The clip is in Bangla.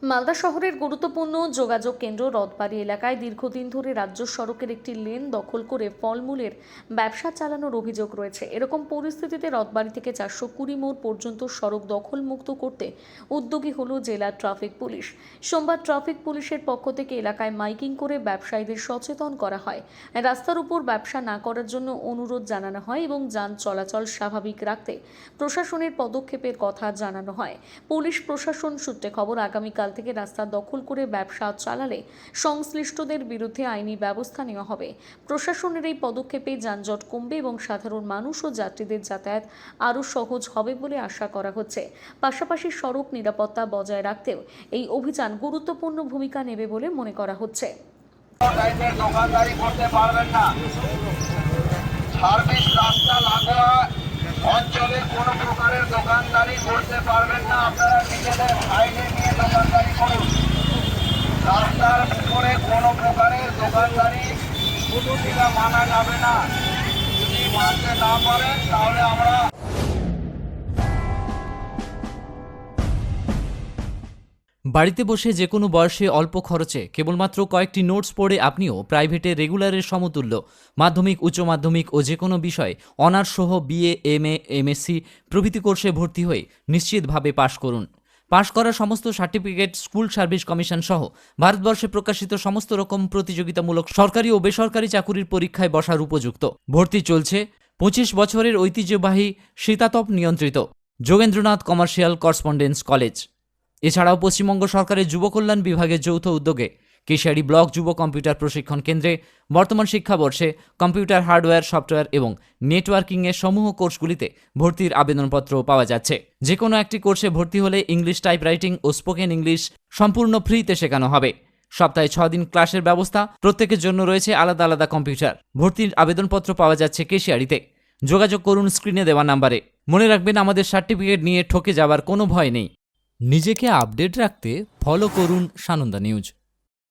মালদা শহরের গুরুত্বপূর্ণ যোগাযোগ কেন্দ্র রথবাড়ি এলাকায় দীর্ঘদিন ধরে রাজ্য সড়কের একটি লেন দখল করে ফলমূলের ব্যবসা চালানোর অভিযোগ রয়েছে। এরকম পরিস্থিতিতে রথবাড়ি থেকে 420 মোড় পর্যন্ত সড়ক দখলমুক্ত করতে উদ্যোগী হল জেলা ট্রাফিক পুলিশ। সোমবার ট্রাফিক পুলিশের পক্ষ থেকে এলাকায় মাইকিং করে ব্যবসায়ীদের সচেতন করা হয়। রাস্তার উপর ব্যবসা না করার জন্য অনুরোধ জানানো হয় এবং যান চলাচল স্বাভাবিক রাখতে প্রশাসনের পদক্ষেপের কথা জানানো হয়। পুলিশ প্রশাসন সূত্রে খবর, আগামীকাল থেকে রাস্তা দখল করে ব্যবসা চালালে সংশ্লিষ্টদের বিরুদ্ধে আইনি ব্যবস্থা নেওয়া হবে। প্রশাসনের এই পদক্ষেপে যানজট কমবে এবং সাধারণ মানুষ ও যাত্রীদের যাতায়াত আরও সহজ হবে বলে আশা করা হচ্ছে। পাশাপাশি সড়ক নিরাপত্তা বজায় রাখতেও এই অভিযান গুরুত্বপূর্ণ ভূমিকা নেবে বলে মনে করা হচ্ছে। দোকানদারি করতে পারবেন না। সার্ভিস রাস্তা লাগোয়া অঞ্চলে কোনো প্রকারের দোকানদারি করতে পারবেন না। আপনারা নিজেদের আইনে নিয়ে দোকানদারি করুন। রাস্তার উপরে কোনো প্রকারের দোকানদারি মানা যাবে না। যদি মানতে না পারেন তাহলে আমরা বাড়িতে বসে যে কোনো বয়সে অল্প খরচে কেবলমাত্র কয়েকটি নোটস পড়ে আপনিও প্রাইভেটে রেগুলারের সমতুল্য মাধ্যমিক, উচ্চ মাধ্যমিক ও যে কোনো বিষয় অনার্স সহ বিএ, এমএ, এমএসসি প্রভৃতি কোর্সে ভর্তি হয়ে নিশ্চিতভাবে পাশ করুন। পাশ করা সমস্ত সার্টিফিকেট স্কুল সার্ভিস কমিশন সহ ভারতবর্ষে প্রকাশিত সমস্ত রকম প্রতিযোগিতামূলক সরকারি ও বেসরকারি চাকুরির পরীক্ষায় বসার উপযুক্ত। ভর্তি চলছে 25 বছরের ঐতিহ্যবাহী শীতাতপ নিয়ন্ত্রিত যোগেন্দ্রনাথ কমার্শিয়াল করসপন্ডেন্স কলেজ। এছাড়াও পশ্চিমবঙ্গ সরকারের যুব কল্যাণ বিভাগের যৌথ উদ্যোগে কেশিয়ারি ব্লক যুব কম্পিউটার প্রশিক্ষণ কেন্দ্রে বর্তমান শিক্ষাবর্ষে কম্পিউটার হার্ডওয়্যার, সফটওয়্যার এবং নেটওয়ার্কিংয়ের সমূহ কোর্সগুলিতে ভর্তির আবেদনপত্র পাওয়া যাচ্ছে। যে কোনো একটি কোর্সে ভর্তি হলে ইংলিশ টাইপরাইটিং ও স্পোকেন ইংলিশ সম্পূর্ণ ফ্রিতে শেখানো হবে। সপ্তাহে 6 দিন ক্লাসের ব্যবস্থা, প্রত্যেকের জন্য রয়েছে আলাদা আলাদা কম্পিউটার। ভর্তির আবেদনপত্র পাওয়া যাচ্ছে কেশিয়ারিতে। যোগাযোগ করুন স্ক্রিনে দেওয়া নাম্বারে। মনে রাখবেন, আমাদের সার্টিফিকেট নিয়ে ঠকে যাওয়ার কোনো ভয় নেই। নিজেকে আপডেট রাখতে ফলো করুন সানন্দা নিউজ।